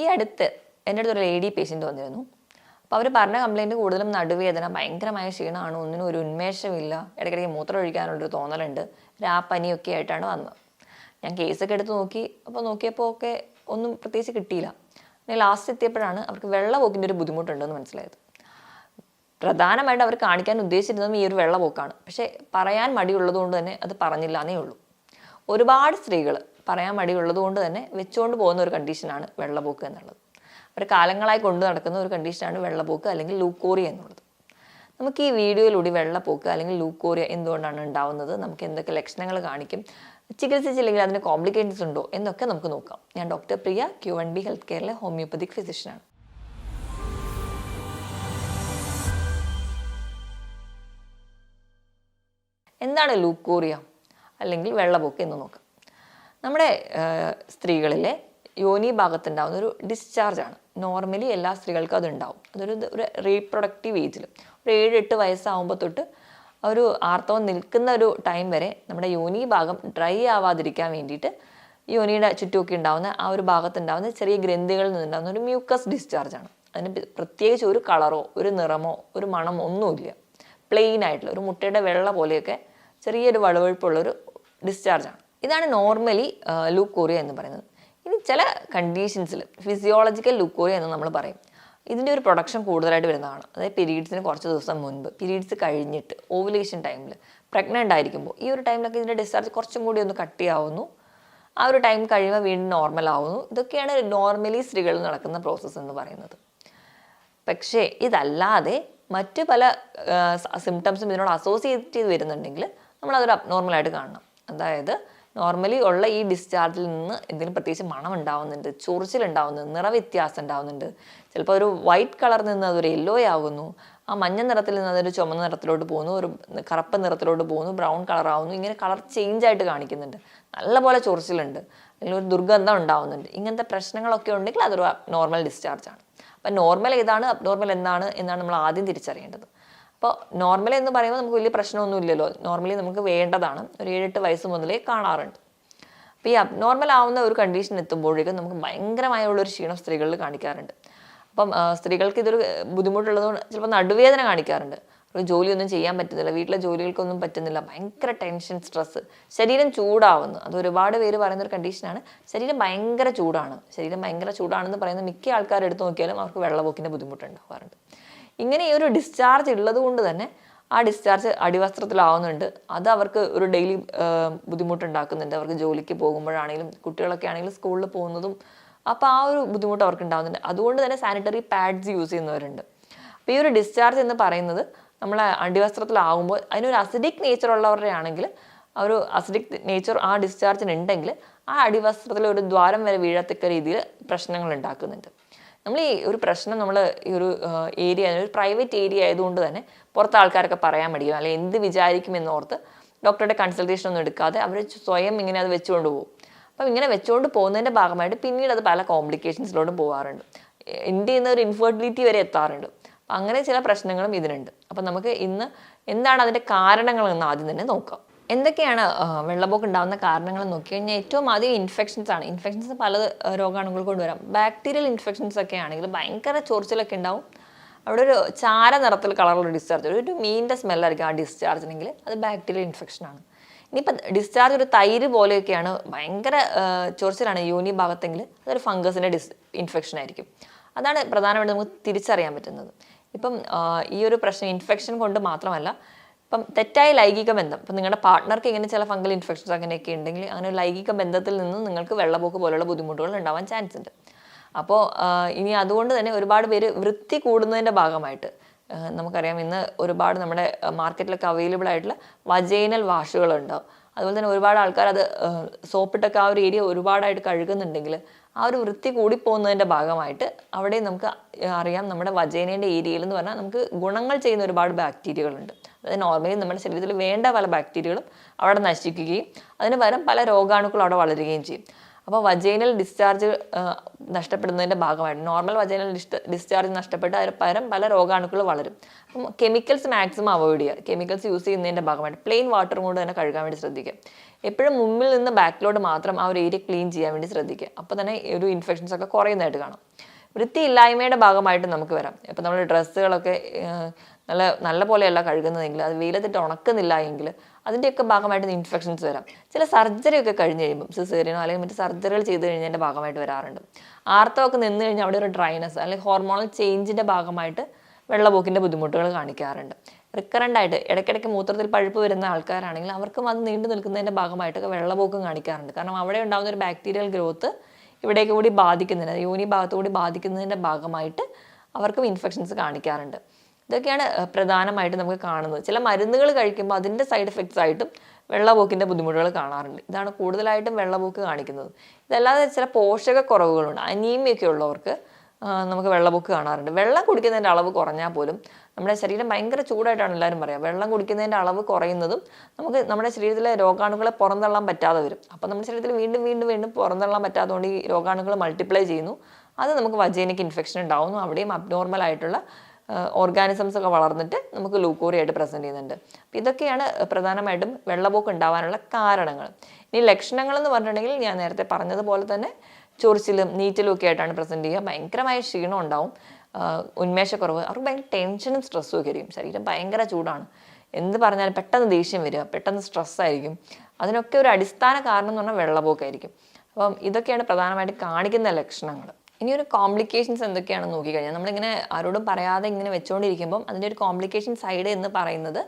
ഈ അടുത്ത് എൻ്റെ അടുത്തൊരു ലേഡി പേഷ്യൻ്റ് വന്നിരുന്നു. അപ്പോൾ അവർ പറഞ്ഞ കംപ്ലയിൻറ്റ് കൂടുതലും നടുവേദന, ഭയങ്കരമായ ക്ഷീണമാണ്, ഒന്നിനും ഒരു ഉന്മേഷമില്ല, ഇടയ്ക്കിടയ്ക്ക് മൂത്രം ഒഴിക്കാനുള്ളൊരു തോന്നലുണ്ട്, രാപ്പനിയൊക്കെ ആയിട്ടാണ് വന്നത്. ഞാൻ കേസൊക്കെ എടുത്ത് നോക്കിയപ്പോൾ ഒക്കെ ഒന്നും പ്രത്യേകിച്ച് കിട്ടിയില്ല. പിന്നെ ലാസ്റ്റ് എത്തിയപ്പോഴാണ് അവർക്ക് വെള്ളപ്പോക്കിൻ്റെ ഒരു ബുദ്ധിമുട്ടുണ്ടെന്ന് മനസ്സിലായത്. പ്രധാനമായിട്ട് അവർ കാണിക്കാൻ ഉദ്ദേശിച്ചിരുന്നതും ഈ ഒരു വെള്ളപ്പോക്കാണ്. പക്ഷേ പറയാൻ മടിയുള്ളത് കൊണ്ട് തന്നെ അത് പറഞ്ഞില്ല എന്നേ ഉള്ളൂ. ഒരുപാട് സ്ത്രീകൾ പറയാൻ മടിയുള്ളത് കൊണ്ട് തന്നെ വെച്ചുകൊണ്ട് പോകുന്ന ഒരു കണ്ടീഷനാണ് വെള്ളപ്പോക്ക് എന്നുള്ളത്. അവർ കാലങ്ങളായി കൊണ്ടു നടക്കുന്ന ഒരു കണ്ടീഷനാണ് വെള്ളപ്പോക്ക് അല്ലെങ്കിൽ ലൂക്കോറിയ എന്നുള്ളത്. നമുക്ക് ഈ വീഡിയോയിലൂടെ വെള്ളപ്പോക്ക് അല്ലെങ്കിൽ ലൂക്കോറിയ എന്തുകൊണ്ടാണ് ഉണ്ടാവുന്നത്, നമുക്ക് എന്തൊക്കെ ലക്ഷണങ്ങൾ കാണിക്കും, ചികിത്സിച്ചില്ലെങ്കിൽ അതിന് കോംപ്ലിക്കേഷൻസ് ഉണ്ടോ എന്നൊക്കെ നമുക്ക് നോക്കാം. ഞാൻ ഡോക്ടർ പ്രിയ, Q&B ഹെൽത്ത് കെയറിലെ ഹോമിയോപ്പതിക് ഫിസിഷ്യനാണ്. എന്താണ് ലൂക്കോറിയ അല്ലെങ്കിൽ വെള്ളപ്പോക്ക് എന്ന് നോക്കാം. നമ്മുടെ സ്ത്രീകളിലെ യോനി ഭാഗത്തുണ്ടാകുന്ന ഒരു ഡിസ്ചാർജാണ്. നോർമലി എല്ലാ സ്ത്രീകൾക്കും അതുണ്ടാവും. ഒരു റീപ്രൊഡക്റ്റീവ് ഏജിൽ ഒരു 7-8 വയസ്സാകുമ്പോൾ തൊട്ട് ഒരു ആർത്തവം നിൽക്കുന്ന ഒരു ടൈം വരെ നമ്മുടെ യോനി ഭാഗം ഡ്രൈ ആവാതിരിക്കാൻ വേണ്ടിയിട്ട് യോനിയുടെ ചുറ്റുമൊക്കെ ഉണ്ടാകുന്ന ആ ഒരു ഭാഗത്തുണ്ടാകുന്ന ചെറിയ ഗ്രന്ഥികളിൽ നിന്നുണ്ടാകുന്ന ഒരു മ്യൂക്കസ് ഡിസ്ചാർജാണ്. അതിന് പ്രത്യേകിച്ച് ഒരു കളറോ ഒരു നിറമോ ഒരു മണമോ ഒന്നുമില്ല. പ്ലെയിൻ ആയിട്ടുള്ള ഒരു മുട്ടയുടെ വെള്ള പോലെയൊക്കെ ചെറിയൊരു വളുവഴുപ്പുള്ളൊരു ഡിസ്ചാർജാണ്. ഇതാണ് നോർമലി ലൂക്കോറിയ എന്ന് പറയുന്നത്. ഇനി ചില കണ്ടീഷൻസിൽ ഫിസിയോളജിക്കൽ ലൂക്കോറിയ എന്ന് നമ്മൾ പറയും. ഇതിൻ്റെ ഒരു പ്രൊഡക്ഷൻ കൂടുതലായിട്ട് വരുന്നതാണ്. അതായത് പീരീഡ്സിന് കുറച്ച് ദിവസം മുൻപ്, പീരീഡ്സ് കഴിഞ്ഞിട്ട്, ഓവുലേഷൻ ടൈമിൽ, പ്രഗ്നൻ്റ് ആയിരിക്കുമ്പോൾ ഈ ഒരു ടൈമിലൊക്കെ ഇതിൻ്റെ ഡിസ്ചാർജ് കുറച്ചും കൂടി ഒന്ന് കട്ടിയാവുന്നു. ആ ഒരു ടൈം കഴിയുമ്പോൾ വീണ്ടും നോർമൽ ആവുന്നു. ഇതൊക്കെയാണ് നോർമലി സ്ത്രീകളിൽ നടക്കുന്ന പ്രോസസ്സ് എന്ന് പറയുന്നത്. പക്ഷേ ഇതല്ലാതെ മറ്റ് പല സിംറ്റംസും ഇതിനോട് അസോസിയേറ്റ് ചെയ്ത് വരുന്നുണ്ടെങ്കിൽ നമ്മളതൊരു അബ്നോർമലായിട്ട് കാണണം. അതായത് നോർമലി ഉള്ള ഈ ഡിസ്ചാർജിൽ നിന്ന് എന്തെങ്കിലും പ്രത്യേകിച്ച് മണം ഉണ്ടാവുന്നുണ്ട്, ചൊറിച്ചിലുണ്ടാവുന്നുണ്ട്, നിറവ്യത്യാസം ഉണ്ടാവുന്നുണ്ട്, ചിലപ്പോൾ ഒരു വൈറ്റ് കളറിൽ നിന്ന് അതൊരു യെല്ലോ ആകുന്നു, ആ മഞ്ഞ നിറത്തിൽ നിന്ന് അതൊരു ചുമന്ന നിറത്തിലോട്ട് പോകുന്നു, ഒരു കറുപ്പ് നിറത്തിലോട്ട് പോകുന്നു, ബ്രൗൺ കളർ ആവുന്നു, ഇങ്ങനെ കളർ ചേഞ്ച് ആയിട്ട് കാണിക്കുന്നുണ്ട്, നല്ലപോലെ ചൊറിച്ചിലുണ്ട്, അല്ലെങ്കിൽ ഒരു ദുർഗന്ധം ഉണ്ടാവുന്നുണ്ട്. ഇങ്ങനത്തെ പ്രശ്നങ്ങളൊക്കെ ഉണ്ടെങ്കിൽ അതൊരു നോർമൽ ഡിസ്ചാർജാണ്. അപ്പം നോർമൽ ഏതാണ്, അബ്നോർമൽ എന്നാണ് നമ്മൾ ആദ്യം തിരിച്ചറിയേണ്ടത്. അപ്പോൾ നോർമൽ എന്ന് പറയുമ്പോൾ നമുക്ക് വലിയ പ്രശ്നമൊന്നും ഇല്ലല്ലോ. നോർമലി നമുക്ക് വേണ്ടതാണ്. ഒരു 7-8 വയസ്സ് മുതലേ കാണാറുണ്ട്. അപ്പോൾ ഈ അബ്നോർമൽ ആവുന്ന ഒരു കണ്ടീഷൻ എത്തുമ്പോഴേക്കും നമുക്ക് ഭയങ്കരമായുള്ളൊരു ക്ഷീണം സ്ത്രീകളിൽ കാണിക്കാറുണ്ട്. അപ്പം സ്ത്രീകൾക്ക് ഇതൊരു ബുദ്ധിമുട്ടുള്ളതുകൊണ്ട് ചിലപ്പോൾ നടുവേദന കാണിക്കാറുണ്ട്. ഒരു ജോലിയൊന്നും ചെയ്യാൻ പറ്റുന്നില്ല, വീട്ടിലെ ജോലികൾക്കൊന്നും പറ്റുന്നില്ല, ഭയങ്കര ടെൻഷൻ, സ്ട്രെസ്സ്, ശരീരം ചൂടാവുന്നു. അത് ഒരുപാട് പേര് പറയുന്ന ഒരു കണ്ടീഷനാണ്. ശരീരം ഭയങ്കര ചൂടാണ്. ശരീരം ഭയങ്കര ചൂടാണെന്ന് പറയുന്ന മിക്ക ആൾക്കാർ എടുത്തു നോക്കിയാലും അവർക്ക് വെള്ളപ്പോക്കിൻ്റെ ബുദ്ധിമുട്ടുണ്ടാവാറുണ്ട്. ഇങ്ങനെ ഈ ഒരു ഡിസ്ചാർജ് ഉള്ളത് കൊണ്ട് തന്നെ ആ ഡിസ്ചാർജ് അടിവസ്ത്രത്തിലാവുന്നുണ്ട്. അത് അവർക്ക് ഒരു ഡെയിലി ബുദ്ധിമുട്ടുണ്ടാക്കുന്നുണ്ട്. അവർക്ക് ജോലിക്ക് പോകുമ്പോഴാണെങ്കിലും കുട്ടികളൊക്കെ ആണെങ്കിലും സ്കൂളിൽ പോകുന്നതും അപ്പോൾ ആ ഒരു ബുദ്ധിമുട്ട് അവർക്ക് ഉണ്ടാകുന്നുണ്ട്. അതുകൊണ്ട് തന്നെ സാനിറ്ററി പാഡ്സ് യൂസ് ചെയ്യുന്നവരുണ്ട്. അപ്പോൾ ഈ ഒരു ഡിസ്ചാർജ് എന്ന് പറയുന്നത് നമ്മളെ അടിവസ്ത്രത്തിലാവുമ്പോൾ അതിനൊരു അസിഡിക് നേച്ചർ ഉള്ളവരുടെ ആണെങ്കിൽ ആ ഒരു അസിഡിക് നേച്ചർ ആ ഡിസ്ചാർജിന് ഉണ്ടെങ്കിൽ ആ അടിവസ്ത്രത്തിൽ ഒരു ദ്വാരം വരെ വീഴത്തക്ക രീതിയിൽ പ്രശ്നങ്ങൾ ഉണ്ടാക്കുന്നുണ്ട്. നമ്മൾ ഈ ഒരു പ്രശ്നം നമ്മൾ ഈ ഒരു ഏരിയ, ഒരു പ്രൈവറ്റ് ഏരിയ ആയതുകൊണ്ട് തന്നെ പുറത്തെ ആൾക്കാരൊക്കെ പറയാൻ മടിക്കും, അല്ലെങ്കിൽ എന്ത് വിചാരിക്കുമെന്നോർത്ത് ഡോക്ടറുടെ കൺസൾട്ടേഷൻ ഒന്നും എടുക്കാതെ അവർ സ്വയം ഇങ്ങനെ അത് വെച്ചുകൊണ്ട് പോകും. അപ്പം ഇങ്ങനെ വെച്ചുകൊണ്ട് പോകുന്നതിൻ്റെ ഭാഗമായിട്ട് പിന്നീട് അത് പല കോംപ്ലിക്കേഷൻസിലോട്ടും പോകാറുണ്ട്. എൻ്റെ ചെയ്യുന്ന ഒരു ഇൻഫെർട്ടിലിറ്റി വരെ എത്താറുണ്ട്. അപ്പം അങ്ങനെ ചില പ്രശ്നങ്ങളും ഇതിനുണ്ട്. അപ്പം നമുക്ക് ഇന്ന് എന്താണ് അതിൻ്റെ കാരണങ്ങളെന്ന് ആദ്യം തന്നെ നോക്കാം. എന്തൊക്കെയാണ് വെള്ളപ്പോക്ക് ഉണ്ടാകുന്ന കാരണങ്ങൾ നോക്കി കഴിഞ്ഞാൽ ഏറ്റവും ആദ്യം ഇൻഫെക്ഷൻസ് ആണ്. ഇൻഫെക്ഷൻസ് പല രോഗാണുക്കൾ കൊണ്ടുവരാം. ബാക്ടീരിയൽ ഇൻഫെക്ഷൻസ് ഒക്കെ ആണെങ്കിൽ ഭയങ്കര ചൊറിച്ചിലൊക്കെ ഉണ്ടാവും. അവിടെ ഒരു ചാര നിറത്തിൽ കളറുള്ള ഡിസ്ചാർജ്, ഒരു മീനിൻ്റെ സ്മെല്ലായിരിക്കും ആ ഡിസ്ചാർജിനെങ്കിൽ അത് ബാക്ടീരിയൽ ഇൻഫെക്ഷനാണ്. ഇനിയിപ്പോൾ ഡിസ്ചാർജ് ഒരു തൈര് പോലെയൊക്കെയാണ്, ഭയങ്കര ചൊറിച്ചിലാണ് യോനി ഭാഗത്തെങ്കിൽ അതൊരു ഫംഗസിൻ്റെ ഇൻഫെക്ഷൻ ആയിരിക്കും. അതാണ് പ്രധാനമായിട്ട് നമുക്ക് തിരിച്ചറിയാൻ പറ്റുന്നത്. ഇപ്പം ഈ ഒരു പ്രശ്നം ഇൻഫെക്ഷൻ കൊണ്ട് മാത്രമല്ല, ഇപ്പം തെറ്റായ ലൈംഗിക ബന്ധം, ഇപ്പം നിങ്ങളുടെ പാർട്ട്ണർക്ക് ഇങ്ങനെ ചില ഫംഗൽ ഇൻഫെക്ഷൻസ് അങ്ങനെയൊക്കെ ഉണ്ടെങ്കിൽ അങ്ങനെ ഒരു ലൈംഗിക ബന്ധത്തിൽ നിന്ന് നിങ്ങൾക്ക് വെള്ളപ്പോക്ക് പോലുള്ള ബുദ്ധിമുട്ടുകൾ ഉണ്ടാവാൻ ചാൻസ് ഉണ്ട്. അപ്പോൾ ഇനി അതുകൊണ്ട് തന്നെ ഒരുപാട് പേര് വൃത്തി കൂടുന്നതിൻ്റെ ഭാഗമായിട്ട് നമുക്കറിയാം ഇന്ന് ഒരുപാട് നമ്മുടെ മാർക്കറ്റിലൊക്കെ അവൈലബിൾ ആയിട്ടുള്ള വജൈനൽ വാഷുകളുണ്ടാവും. അതുപോലെ തന്നെ ഒരുപാട് ആൾക്കാർ അത് സോപ്പിട്ടൊക്കെ ആ ഒരു ഏരിയ ഒരുപാടായിട്ട് കഴുകുന്നുണ്ടെങ്കിൽ ആ ഒരു വൃത്തി കൂടിപ്പോകുന്നതിൻ്റെ ഭാഗമായിട്ട് അവിടെ നമുക്ക് അറിയാം നമ്മുടെ വജൈനേൻ്റെ ഏരിയയിൽ എന്ന് പറഞ്ഞാൽ നമുക്ക് ഗുണങ്ങൾ ചെയ്യുന്ന ഒരുപാട് ബാക്ടീരിയകളുണ്ട്. അതായത് നോർമലി നമ്മുടെ ശരീരത്തിൽ വേണ്ട പല ബാക്ടീരിയകളും അവിടെ നശിക്കുകയും അതിന് പകരം പല രോഗാണുക്കളും അവിടെ വളരുകയും ചെയ്യും. അപ്പോൾ വജൈനൽ ഡിസ്ചാർജ് നഷ്ടപ്പെടുന്നതിൻ്റെ ഭാഗമായിട്ട് നോർമൽ വജൈനൽ ഡിസ്ചാർജ് നഷ്ടപ്പെട്ട് അതിന് പകരം പല രോഗാണുക്കൾ വളരും. അപ്പം കെമിക്കൽസ് മാക്സിമം അവോയ്ഡ് ചെയ്യുക. കെമിക്കൽസ് യൂസ് ചെയ്യുന്നതിൻ്റെ ഭാഗമായിട്ട് പ്ലെയിൻ വാട്ടർ കൊണ്ട് തന്നെ കഴുകാൻ വേണ്ടി ശ്രദ്ധിക്കുക. എപ്പോഴും മുമ്പിൽ നിന്ന് ബാക്കിലോട്ട് മാത്രം ആ ഒരു ഏരിയ ക്ലീൻ ചെയ്യാൻ വേണ്ടി ശ്രദ്ധിക്കുക. അപ്പോൾ തന്നെ ഒരു ഇൻഫെക്ഷൻസ് ഒക്കെ കുറയുന്നതായിട്ട് കാണാം. വൃത്തിയില്ലായ്മയുടെ ഭാഗമായിട്ട് നമുക്ക് വരാം. ഇപ്പം നമ്മൾ ഡ്രസ്സുകളൊക്കെ നല്ല പോലെയല്ല കഴുകുന്നതെങ്കിൽ, അത് വെയിലത്തിട്ട് ഉണക്കുന്നില്ല എങ്കിൽ അതിൻ്റെയൊക്കെ ഭാഗമായിട്ട് ഇൻഫെക്ഷൻസ് വരാം. ചില സർജറി ഒക്കെ കഴിഞ്ഞ് കഴിയുമ്പം സിസേറിയനോ അല്ലെങ്കിൽ മറ്റ് സർജറികൾ ചെയ്ത് കഴിഞ്ഞതിൻ്റെ ഭാഗമായിട്ട് വരാറുണ്ട്. ആർത്തവമൊക്കെ നിന്ന് കഴിഞ്ഞാൽ അവിടെ ഒരു ഡ്രൈനസ് അല്ലെങ്കിൽ ഹോർമോണൽ ചേഞ്ചിൻ്റെ ഭാഗമായിട്ട് വെള്ളപ്പോക്കിൻ്റെ ബുദ്ധിമുട്ടുകൾ കാണിക്കാറുണ്ട്. റിക്കറൻ്റ് ആയിട്ട് ഇടയ്ക്കിടയ്ക്ക് മൂത്രത്തിൽ പഴുപ്പ് വരുന്ന ആൾക്കാരാണെങ്കിൽ അവർക്കും അത് നീണ്ടു നിൽക്കുന്നതിൻ്റെ ഭാഗമായിട്ടൊക്കെ വെള്ളപ്പോക്കും കാണിക്കാറുണ്ട്. കാരണം അവിടെ ഉണ്ടാകുന്ന ഒരു ബാക്ടീരിയൽ ഗ്രോത്ത് ഇവിടേക്ക് കൂടി ബാധിക്കുന്നതിന്, യോനി ഭാഗത്തു കൂടി ബാധിക്കുന്നതിൻ്റെ ഭാഗമായിട്ട് അവർക്കും ഇൻഫെക്ഷൻസ് കാണിക്കാറുണ്ട്. ഇതൊക്കെയാണ് പ്രധാനമായിട്ട് നമുക്ക് കാണുന്നത്. ചില മരുന്നുകൾ കഴിക്കുമ്പോൾ അതിൻ്റെ സൈഡ് എഫക്ട്സ് ആയിട്ടും വെള്ളപ്പോക്കിൻ്റെ ബുദ്ധിമുട്ടുകൾ കാണാറുണ്ട്. ഇതാണ് കൂടുതലായിട്ടും വെള്ളപ്പോക്ക് കാണിക്കുന്നത്. ഇതല്ലാതെ ചില പോഷകക്കുറവുകളുണ്ട്. അനീമിയൊക്കെ ഉള്ളവർക്ക് നമുക്ക് വെള്ളപ്പൊക്ക് കാണാറുണ്ട്. വെള്ളം കുടിക്കുന്നതിൻ്റെ അളവ് കുറഞ്ഞാൽ പോലും നമ്മുടെ ശരീരം ഭയങ്കര ചൂടായിട്ടാണ് എല്ലാവരും പറയുക. വെള്ളം കുടിക്കുന്നതിൻ്റെ അളവ് കുറയുന്നതും നമുക്ക് നമ്മുടെ ശരീരത്തിലെ രോഗാണുക്കളെ പുറന്തള്ളാൻ പറ്റാതെ വരും. അപ്പോൾ നമ്മുടെ ശരീരത്തിൽ വീണ്ടും വീണ്ടും വീണ്ടും പുറന്തള്ളാൻ പറ്റാത്തതുകൊണ്ട് ഈ രോഗാണുക്കൾ മൾട്ടിപ്ലൈ ചെയ്യുന്നു. അത് നമുക്ക് വജൈനിക് ഇൻഫെക്ഷൻ ഉണ്ടാവുന്നു. അവിടെയും അബ്നോർമൽ ആയിട്ടുള്ള ഓർഗാനിസംസ് ഒക്കെ വളർന്നിട്ട് നമുക്ക് ലൂക്കോറിയ ആയിട്ട് പ്രസൻറ്റ് ചെയ്യുന്നുണ്ട്. അപ്പോൾ ഇതൊക്കെയാണ് പ്രധാനമായിട്ടും വെള്ളപ്പൊക്ക് ഉണ്ടാവാനുള്ള കാരണങ്ങൾ. ഇനി ലക്ഷണങ്ങൾ എന്ന് പറഞ്ഞിട്ടുണ്ടെങ്കിൽ ഞാൻ നേരത്തെ പറഞ്ഞതുപോലെ തന്നെ ചൊറിച്ചിലും നീറ്റലും ഒക്കെ ആയിട്ടാണ് പ്രസൻറ്റ് ചെയ്യുക. ഭയങ്കരമായ ക്ഷീണം ഉണ്ടാവും, ഉന്മേഷക്കുറവ്, അവർക്ക് ഭയങ്കര ടെൻഷനും സ്ട്രെസ്സും ഒക്കെ ആയിരിക്കും. ശരീരം ഭയങ്കര ചൂടാണ്, എന്ത് പറഞ്ഞാലും പെട്ടെന്ന് ദേഷ്യം വരിക, പെട്ടെന്ന് സ്ട്രെസ്സായിരിക്കും. അതിനൊക്കെ ഒരു അടിസ്ഥാന കാരണം എന്ന് പറഞ്ഞാൽ വെള്ളപ്പൊക്കമായിരിക്കും. അപ്പം ഇതൊക്കെയാണ് പ്രധാനമായിട്ട് കാണിക്കുന്ന ലക്ഷണങ്ങൾ. ഇനി ഒരു കോംപ്ലിക്കേഷൻസ് എന്തൊക്കെയാണെന്ന് നോക്കിക്കഴിഞ്ഞാൽ നമ്മളിങ്ങനെ ആരോടും പറയാതെ ഇങ്ങനെ വെച്ചുകൊണ്ടിരിക്കുമ്പം അതിൻ്റെ ഒരു കോംപ്ലിക്കേഷൻ സൈഡ് എന്ന് പറയുന്നത്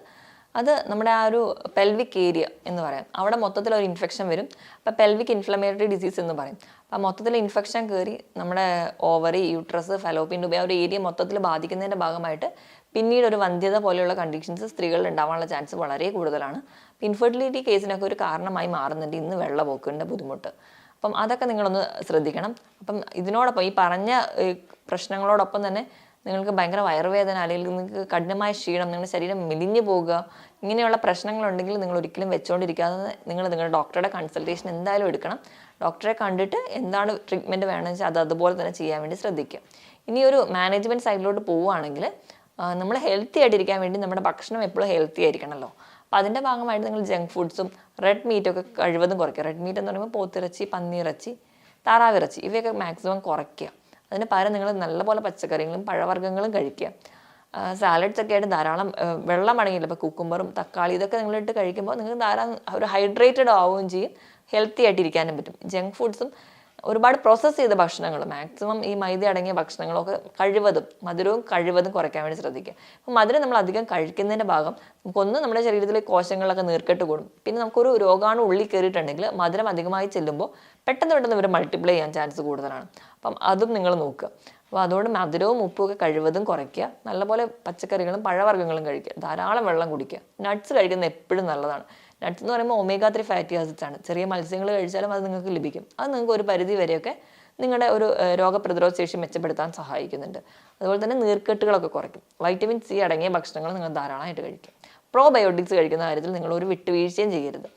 അത് നമ്മുടെ ആ ഒരു പെൽവിക് ഏരിയ എന്ന് പറയാം. അവിടെ മൊത്തത്തിൽ ഒരു ഇൻഫെക്ഷൻ വരും. അപ്പോൾ പെൽവിക് ഇൻഫ്ലമേറ്ററി ഡിസീസ് എന്ന് പറയും. അപ്പോൾ മൊത്തത്തിൽ ഇൻഫെക്ഷൻ കയറി നമ്മുടെ ഓവറി, യൂട്രസ്, ഫലോപ്പിൻ ട്യൂബ് ആ ഒരു ഏരിയ മൊത്തത്തിൽ ബാധിക്കുന്നതിൻ്റെ ഭാഗമായിട്ട് പിന്നീട് ഒരു വന്ധ്യത പോലെയുള്ള കണ്ടീഷൻസ് സ്ത്രീകളിൽ ഉണ്ടാവാനുള്ള ചാൻസ് വളരെ കൂടുതലാണ്. ഇൻഫെർട്ടിലിറ്റി കേസിനൊക്കെ ഒരു കാരണമായി മാറുന്നുണ്ട് ഇന്ന് വെള്ളപ്പൊക്കിൻ്റെ ബുദ്ധിമുട്ട്. അപ്പം അതൊക്കെ നിങ്ങളൊന്ന് ശ്രദ്ധിക്കണം. അപ്പം ഇതിനോടൊപ്പം ഈ പറഞ്ഞ പ്രശ്നങ്ങളോടൊപ്പം തന്നെ നിങ്ങൾക്ക് ഭയങ്കര വയറുവേദന അല്ലെങ്കിൽ നിങ്ങൾക്ക് കഠിനമായ ക്ഷീണം, നിങ്ങളുടെ ശരീരം മെലിഞ്ഞു പോകുക, ഇങ്ങനെയുള്ള പ്രശ്നങ്ങളുണ്ടെങ്കിൽ നിങ്ങൾ ഒരിക്കലും വെച്ചുകൊണ്ടിരിക്കാതെ നിങ്ങൾ നിങ്ങളുടെ ഡോക്ടറുടെ കൺസൾട്ടേഷൻ എന്തായാലും എടുക്കണം. ഡോക്ടറെ കണ്ടിട്ട് എന്താണ് ട്രീറ്റ്മെൻറ്റ് വേണമെന്ന് വെച്ചാൽ അത് അതുപോലെ തന്നെ ചെയ്യാൻ വേണ്ടി ശ്രദ്ധിക്കുക. ഇനി ഒരു മാനേജ്മെൻറ്റ് സൈഡിലോട്ട് പോവുകയാണെങ്കിൽ നമ്മൾ ഹെൽത്തി ആയിട്ടിരിക്കാൻ വേണ്ടി നമ്മുടെ ഭക്ഷണം എപ്പോഴും ഹെൽത്തി ആയിരിക്കണമല്ലോ. അപ്പോൾ അതിൻ്റെ ഭാഗമായിട്ട് നിങ്ങൾ ജങ്ക് ഫുഡ്സും റെഡ് മീറ്റൊക്കെ കഴിവതും കുറയ്ക്കുക. റെഡ് മീറ്റ് എന്ന് പറയുമ്പോൾ പോത്തിറച്ചി, പന്നിയിറച്ചി, താറാവിറച്ചി ഇവയൊക്കെ മാക്സിമം കുറയ്ക്കുക. അതിന് പകരം നിങ്ങൾ നല്ലപോലെ പച്ചക്കറികളും പഴവർഗ്ഗങ്ങളും കഴിക്കുക. സാലഡ്സ് ഒക്കെ ആയിട്ട് ധാരാളം വെള്ളം അടങ്ങിയില്ല. ഇപ്പോൾ കുക്കുംബറും തക്കാളി ഇതൊക്കെ നിങ്ങളിട്ട് കഴിക്കുമ്പോൾ നിങ്ങൾക്ക് ധാരാളം ഒരു ഹൈഡ്രേറ്റഡ് ആവുകയും ചെയ്യും, ഹെൽത്തി ആയിട്ടിരിക്കാനും പറ്റും. ജങ്ക് ഫുഡ്സും ഒരുപാട് പ്രോസസ്സ് ചെയ്ത ഭക്ഷണങ്ങൾ, മാക്സിമം ഈ മൈദ അടങ്ങിയ ഭക്ഷണങ്ങളൊക്കെ മധുരവും കഴിവതും കുറയ്ക്കാൻ വേണ്ടി ശ്രദ്ധിക്കുക. അപ്പോൾ മധുരം നമ്മൾ അധികം കഴിക്കുന്നതിൻ്റെ ഭാഗം നമുക്കൊന്ന് നമ്മുടെ ശരീരത്തിലെ കോശങ്ങളിലൊക്കെ നീർക്കെട്ട് കൂടും. പിന്നെ നമുക്കൊരു രോഗാണു ഉള്ളിൽ കയറിയിട്ടുണ്ടെങ്കിൽ മധുരം അധികമായി ചെല്ലുമ്പോൾ പെട്ടെന്ന് ഇവർ മൾട്ടിപ്ലൈ ചെയ്യാൻ ചാൻസ് കൂടുതലാണ്. അപ്പം അതും നിങ്ങൾ നോക്കുക. അപ്പോൾ അതുകൊണ്ട് മധുരവും ഉപ്പും ഒക്കെ കഴിവതും കുറയ്ക്കുക. നല്ലപോലെ പച്ചക്കറികളും പഴവർഗ്ഗങ്ങളും കഴിക്കുക. ധാരാളം വെള്ളം കുടിക്കുക. നട്ട്സ് കഴിക്കുന്നത് എപ്പോഴും നല്ലതാണ്. നട്ട്സ് എന്ന് പറയുമ്പോൾ ഒമേഗ 3 ഫാറ്റി ആസിഡ്സ് ആണ്. ചെറിയ മത്സ്യങ്ങൾ കഴിച്ചാലും അത് നിങ്ങൾക്ക് ലഭിക്കും. അത് നിങ്ങൾക്ക് ഒരു പരിധി വരെയൊക്കെ നിങ്ങളുടെ ഒരു രോഗപ്രതിരോധ ശേഷി മെച്ചപ്പെടുത്താൻ സഹായിക്കുന്നുണ്ട്. അതുപോലെ തന്നെ നീർക്കെട്ടുകളൊക്കെ കുറയ്ക്കും. വൈറ്റമിൻ സി അടങ്ങിയ ഭക്ഷണങ്ങൾ നിങ്ങൾ ധാരാളമായിട്ട് കഴിക്കുക. പ്രോബയോട്ടിക്സ് കഴിക്കുന്ന കാര്യത്തിൽ നിങ്ങൾ ഒരു വിട്ടുവീഴ്ചയും ചെയ്യരുത്.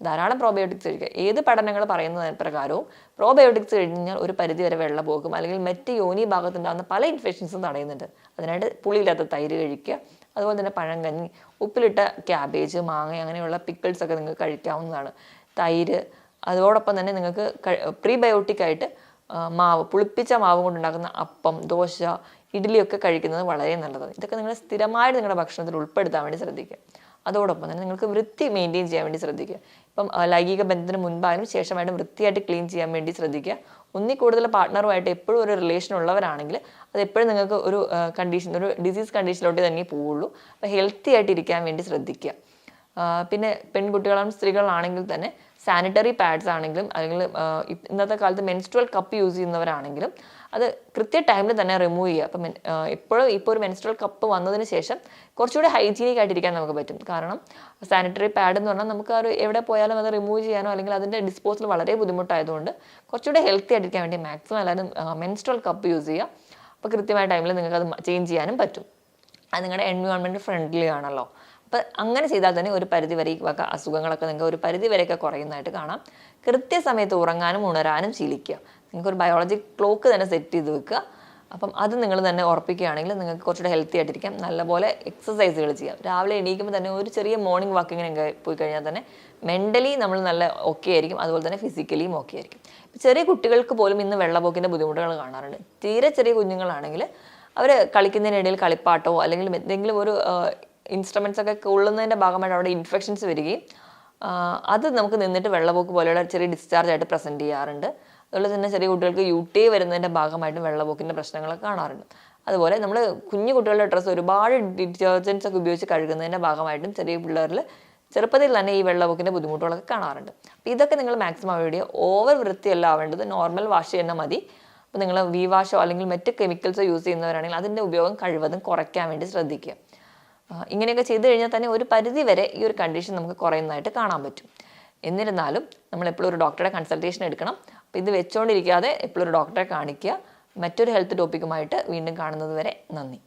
ധാരാളം പ്രോബയോട്ടിക്സ് കഴിക്കുക. ഏത് പഠനങ്ങൾ പറയുന്ന പ്രകാരവും പ്രോബയോട്ടിക്സ് കഴിഞ്ഞാൽ ഒരു പരിധി വരെ വെള്ളപ്പോക്കും അല്ലെങ്കിൽ മറ്റ് യോനി ഭാഗത്തുണ്ടാകുന്ന പല ഇൻഫെക്ഷൻസും തടയുന്നുണ്ട്. അതിനായിട്ട് പുളിയില്ലാത്ത തൈര് കഴിക്കുക. അതുപോലെ തന്നെ പഴങ്കഞ്ഞി, ഉപ്പിലിട്ട ക്യാബേജ്, മാങ്ങ അങ്ങനെയുള്ള പിക്കിൾസ് ഒക്കെ നിങ്ങൾക്ക് കഴിക്കാവുന്നതാണ്. തൈര്, അതോടൊപ്പം തന്നെ നിങ്ങൾക്ക് പ്രീബയോട്ടിക് ആയിട്ട് മാവ്, പുളിപ്പിച്ച മാവ് കൊണ്ടുണ്ടാക്കുന്ന അപ്പം, ദോശ, ഇഡ്ഡലിയൊക്കെ കഴിക്കുന്നത് വളരെ നല്ലതാണ്. ഇതൊക്കെ നിങ്ങൾ സ്ഥിരമായിട്ട് നിങ്ങളുടെ ഭക്ഷണത്തിൽ ഉൾപ്പെടുത്താൻ വേണ്ടി ശ്രദ്ധിക്കുക. അതോടൊപ്പം തന്നെ നിങ്ങൾക്ക് വൃത്തി മെയിൻറ്റെയിൻ ചെയ്യാൻ വേണ്ടി ശ്രദ്ധിക്കുക. ഇപ്പം ലൈംഗിക ബന്ധത്തിന് മുൻപായാലും ശേഷമായിട്ടും വൃത്തിയായിട്ട് ക്ലീൻ ചെയ്യാൻ വേണ്ടി ശ്രദ്ധിക്കുക. ഒന്നിൽ കൂടുതൽ പാർട്ട്ണറുമായിട്ട് എപ്പോഴും ഒരു റിലേഷൻ ഉള്ളവരാണെങ്കിൽ അത് എപ്പോഴും നിങ്ങൾക്ക് ഒരു കണ്ടീഷൻ, ഒരു ഡിസീസ് കണ്ടീഷനിലോട്ട് തന്നെ പോവുള്ളൂ. അപ്പോൾ ഹെൽത്തി ആയിട്ട് ഇരിക്കാൻ വേണ്ടി ശ്രദ്ധിക്കുക. പിന്നെ പെൺകുട്ടികളാണെങ്കിലും സ്ത്രീകളാണെങ്കിൽ തന്നെ സാനിറ്ററി പാഡ്സ് ആണെങ്കിലും അല്ലെങ്കിൽ ഇന്നത്തെ കാലത്ത് മെൻസ്ട്രുവൽ കപ്പ് യൂസ് ചെയ്യുന്നവരാണെങ്കിലും അത് കൃത്യ ടൈമിൽ തന്നെ റിമൂവ് ചെയ്യുക. അപ്പം ഇപ്പോൾ ഒരു മെൻസ്ട്രുവൽ കപ്പ് വന്നതിന് ശേഷം കുറച്ചുകൂടി ഹൈജീനിക് ആയിട്ടിരിക്കാൻ നമുക്ക് പറ്റും. കാരണം സാനിറ്ററി പാഡ് എന്ന് പറഞ്ഞാൽ നമുക്ക് എവിടെ പോയാലും അത് റിമൂവ് ചെയ്യാനോ അല്ലെങ്കിൽ അതിൻ്റെ ഡിസ്പോസൽ വളരെ ബുദ്ധിമുട്ടായതുകൊണ്ട് കുറച്ചുകൂടി ഹെൽത്തി ആയിട്ടിരിക്കാൻ വേണ്ടി മാക്സിമം എല്ലാവരും മെൻസ്ട്രുവൽ കപ്പ് യൂസ് ചെയ്യുക. അപ്പോൾ കൃത്യമായ ടൈമിൽ നിങ്ങൾക്ക് അത് ചേഞ്ച് ചെയ്യാനും പറ്റും. അത് നിങ്ങളുടെ എൻവയോൺമെൻറ്റ് ഫ്രണ്ട്ലി ആണല്ലോ. അപ്പം അങ്ങനെ ചെയ്താൽ തന്നെ ഒരു പരിധി വരെ ഈ വക അസുഖങ്ങളൊക്കെ നിങ്ങൾക്ക് ഒരു പരിധി വരെയൊക്കെ കുറയുന്നതായിട്ട് കാണാം. കൃത്യസമയത്ത് ഉറങ്ങാനും ഉണരാനും ശീലിക്കുക. നിങ്ങൾക്കൊരു ബയോളജി ക്ലോക്ക് തന്നെ സെറ്റ് ചെയ്ത് വെക്കുക. അപ്പം അത് നിങ്ങൾ തന്നെ ഉറപ്പിക്കുകയാണെങ്കിൽ നിങ്ങൾക്ക് കുറച്ചുകൂടെ ഹെൽത്തി ആയിട്ടിരിക്കാം. നല്ലപോലെ എക്സസൈസുകൾ ചെയ്യാം. രാവിലെ എണീക്കുമ്പോൾ തന്നെ ഒരു ചെറിയ മോർണിംഗ് വാക്കിങ്ങിനൊക്കെ പോയി കഴിഞ്ഞാൽ തന്നെ മെൻ്റലി നമ്മൾ നല്ല ഓക്കെ ആയിരിക്കും, അതുപോലെ തന്നെ ഫിസിക്കലിയും ഓക്കെ ആയിരിക്കും. ചെറിയ കുട്ടികൾക്ക് പോലും ഇന്ന് വെള്ളപ്പൊക്കിൻ്റെ ബുദ്ധിമുട്ടുകൾ കാണാറുണ്ട്. തീരെ ചെറിയ കുഞ്ഞുങ്ങളാണെങ്കിൽ അവർ കളിക്കുന്നതിനിടയിൽ കളിപ്പാട്ടോ അല്ലെങ്കിൽ എന്തെങ്കിലും ഒരു ഇൻസ്ട്രുമെൻറ്റ്സ് ഒക്കെ കൊള്ളുന്നതിൻ്റെ ഭാഗമായിട്ട് അവിടെ ഇൻഫെക്ഷൻസ് വരികയും അത് നമുക്ക് നിന്നിട്ട് വെള്ളപ്പൊക്ക് പോലെയുള്ള ചെറിയ ഡിസ്ചാർജ് ആയിട്ട് പ്രസൻറ്റ് ചെയ്യാറുണ്ട്. അതുപോലെ തന്നെ ചെറിയ കുട്ടികൾക്ക് UTI വരുന്നതിൻ്റെ ഭാഗമായിട്ടും വെള്ളപ്പൊക്കിൻ്റെ പ്രശ്നങ്ങളൊക്കെ കാണാറുണ്ട്. അതുപോലെ നമ്മൾ കുഞ്ഞു കുട്ടികളുടെ ഡ്രസ്സ് ഒരുപാട് ഡിറ്റർജൻസ് ഒക്കെ ഉപയോഗിച്ച് കഴുകുന്നതിൻ്റെ ഭാഗമായിട്ടും ചെറിയ പിള്ളേരിൽ ചെറുപ്പത്തിൽ തന്നെ ഈ വെള്ളപ്പൊക്കിൻ്റെ ബുദ്ധിമുട്ടുകളൊക്കെ കാണാറുണ്ട്. അപ്പോൾ ഇതൊക്കെ നിങ്ങൾ മാക്സിമം അവോയ്ഡ് ചെയ്യുക. ഓവർ വൃത്തിയല്ല ആവേണ്ടത്, നോർമൽ വാഷ് തന്നെ മതി. അപ്പോൾ നിങ്ങൾ വി വാഷോ അല്ലെങ്കിൽ മറ്റ് കെമിക്കൽസോ യൂസ് ചെയ്യുന്നവരാണെങ്കിൽ അതിൻ്റെ ഉപയോഗം കഴിവതും കുറയ്ക്കാൻ വേണ്ടി ശ്രദ്ധിക്കുക. ഇങ്ങനെയൊക്കെ ചെയ്തു കഴിഞ്ഞാൽ തന്നെ ഒരു പരിധി വരെ ഈ ഒരു കണ്ടീഷൻ നമുക്ക് കുറയുന്നതായിട്ട് കാണാൻ പറ്റും. എന്നിരുന്നാലും നമ്മൾ എപ്പോഴും ഒരു ഡോക്ടറുടെ കൺസൾട്ടേഷൻ എടുക്കണം. അപ്പോൾ ഇത് വെച്ചുകൊണ്ടിരിക്കാതെ എപ്പോഴും ഒരു ഡോക്ടറെ കാണിക്കുക. മറ്റൊരു ഹെൽത്ത് ടോപ്പിക്കുമായിട്ട് വീണ്ടും കാണുന്നത് വരെ നന്ദി.